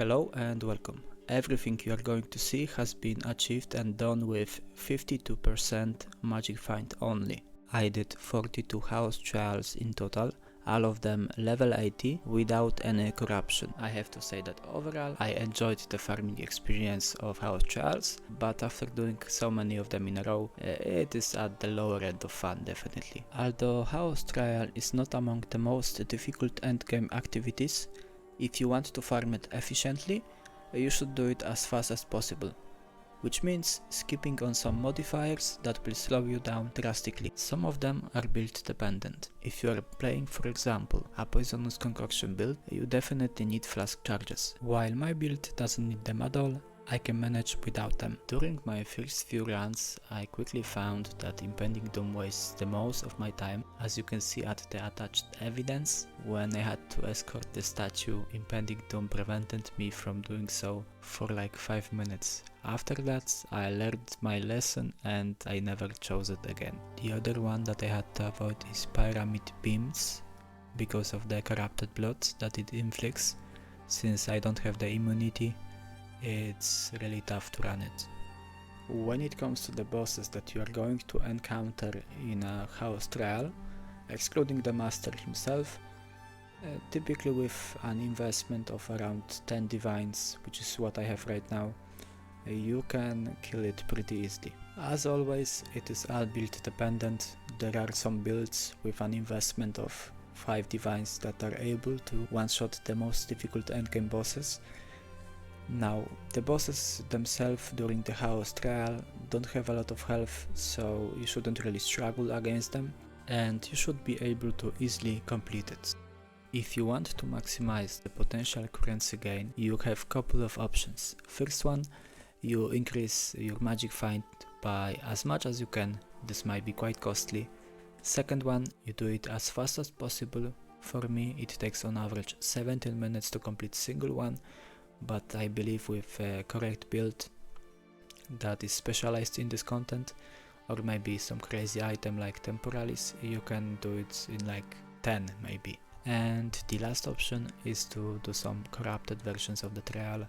Hello and welcome. Everything you are going to see has been achieved and done with 52% magic find only. I did 42 house trials in total, all of them level 80 without any corruption. I have to say that overall I enjoyed the farming experience of house trials, but after doing so many of them in a row, it is at the lower end of fun definitely. Although house trial is not among the most difficult endgame activities, if you want to farm it efficiently, you should do it as fast as possible, which means skipping on some modifiers that will slow you down drastically. Some of them are build dependent. If you are playing, for example, a poisonous concoction build, you definitely need flask charges. While my build doesn't need them at all, I can manage without them. During my first few runs, I quickly found that Impending Doom wastes the most of my time. As you can see at the attached evidence, when I had to escort the statue, Impending Doom prevented me from doing so for like 5 minutes. After that, I learned my lesson and I never chose it again. The other one that I had to avoid is Pyramid Beams, because of the corrupted blood that it inflicts. Since I don't have the immunity, it's really tough to run it. When it comes to the bosses that you are going to encounter in a house trial, excluding the master himself, typically with an investment of around 10 divines, which is what I have right now, you can kill it pretty easily. As always, it is all build dependent. There are some builds with an investment of 5 divines that are able to one-shot the most difficult endgame bosses. Now, the bosses themselves during the house trial don't have a lot of health, so you shouldn't really struggle against them, and you should be able to easily complete it. If you want to maximize the potential currency gain, you have a couple of options. First one, you increase your magic find by as much as you can. This might be quite costly. Second one, you do it as fast as possible. For me, it takes on average 17 minutes to complete single one, but I believe with a correct build that is specialized in this content, or maybe some crazy item like Temporalis, you can do it in like 10 maybe. And the last option is to do some corrupted versions of the trial.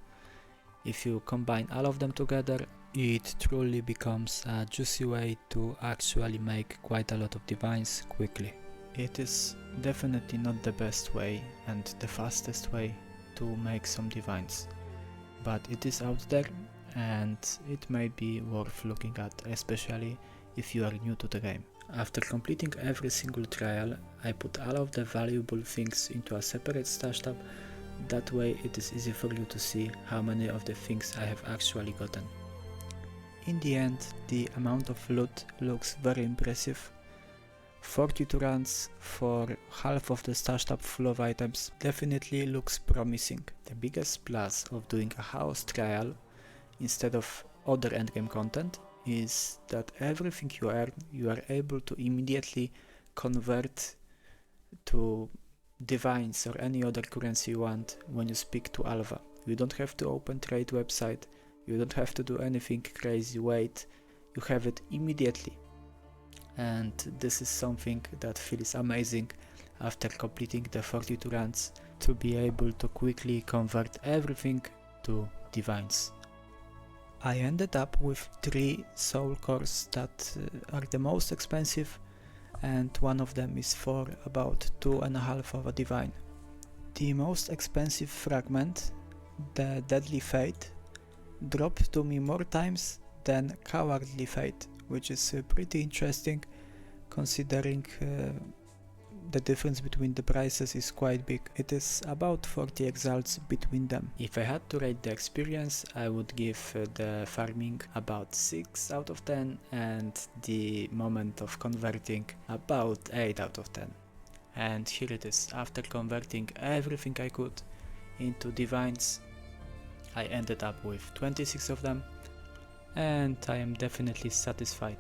If you combine all of them together, it truly becomes a juicy way to actually make quite a lot of divines quickly. It is definitely not the best way and the fastest way to make some divines, but it is out there and it may be worth looking at, especially if you are new to the game. After completing every single trial, I put all of the valuable things into a separate stash tab. That way it is easy for you to see how many of the things I have actually gotten. In the end, the amount of loot looks very impressive. 42 runs for half of the stash tab full of items definitely looks promising. The biggest plus of doing a house trial instead of other endgame content is that everything you earn, you are able to immediately convert to divines or any other currency you want when you speak to Alva. You don't have to open trade website, you don't have to do anything crazy, wait, you have it immediately. And this is something that feels amazing after completing the 42 runs, to be able to quickly convert everything to divines. I ended up with 3 soul cores that are the most expensive, and one of them is for about 2.5 of a divine. The most expensive fragment, the Deadly Fate, dropped to me more times than Cowardly Fate, which is pretty interesting considering the difference between the prices is quite big. It is about 40 exalts between them. If I had to rate the experience, I would give the farming about 6 out of 10 and the moment of converting about 8 out of 10. And here it is. After converting everything I could into divines, I ended up with 26 of them, and I am definitely satisfied.